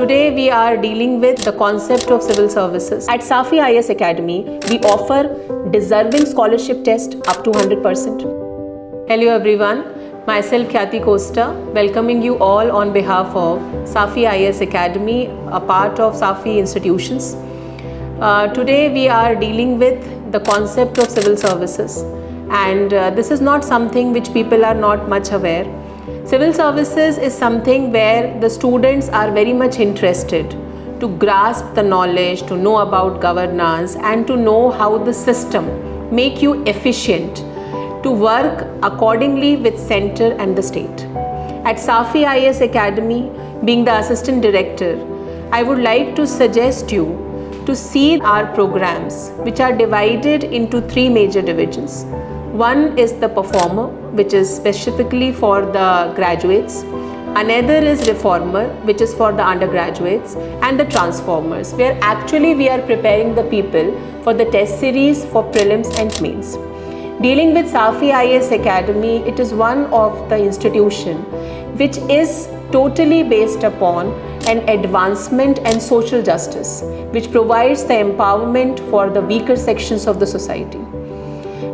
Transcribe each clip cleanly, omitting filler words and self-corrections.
Today we are dealing with the concept of civil services. At Safi IAS Academy, we offer deserving scholarship test up to 100%. Hello everyone, myself Khyati Costa, welcoming you all on behalf of Safi IAS Academy, a part of Safi institutions. Today we are dealing with the concept of civil services, and this is not something which people are not much aware. Civil services is something where the students are very much interested to grasp the knowledge, to know about governance, and to know how the system make you efficient to work accordingly with center and the state. At Safi IAS Academy, being the assistant director, I would like to suggest you to see our programs, which are divided into three major divisions. One is the performer, which is specifically for the graduates. Another is reformer, which is for the undergraduates, and the transformers, where actually we are preparing the people for the test series for prelims and mains. Dealing with Safi IAS Academy, it is one of the institution which is totally based upon an advancement and social justice, which provides the empowerment for the weaker sections of the society.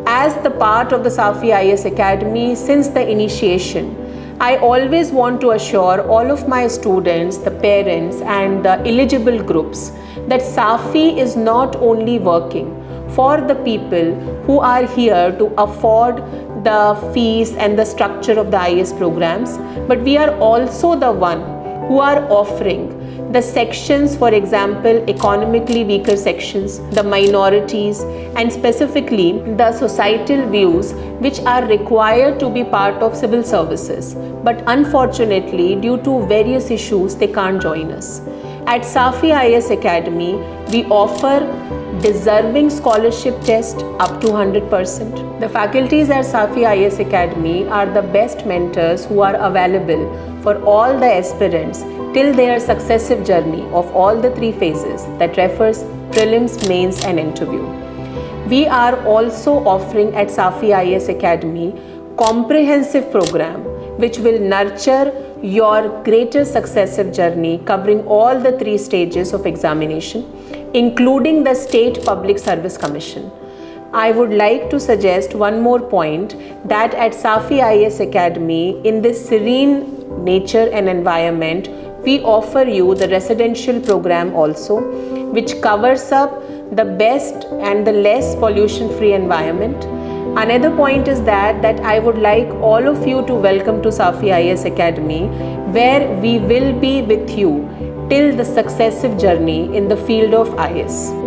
As the part of the Safi IAS Academy since the initiation, I always want to assure all of my students, the parents and the eligible groups that Safi is not only working for the people who are here to afford the fees and the structure of the IAS programs, but we are also the one who are offering the sections, for example, economically weaker sections, the minorities, and specifically the societal views which are required to be part of civil services. But unfortunately, due to various issues, they can't join us. At Safi IAS Academy, we offer deserving scholarship test up to 100%. The faculties at Safi IAS Academy are the best mentors who are available for all the aspirants till their successive journey of all the three phases that refers prelims, mains and interview. We are also offering at Safi IAS Academy comprehensive program which will nurture your greater successive journey covering all the three stages of examination, including the State Public Service Commission. I would like to suggest one more point, that at Safi IAS Academy, in this serene nature and environment, we offer you the residential program also, which covers up the best and the less pollution-free environment. Another point is that I would like all of you to welcome to Safi IAS Academy, where we will be with you till the successive journey in the field of IAS.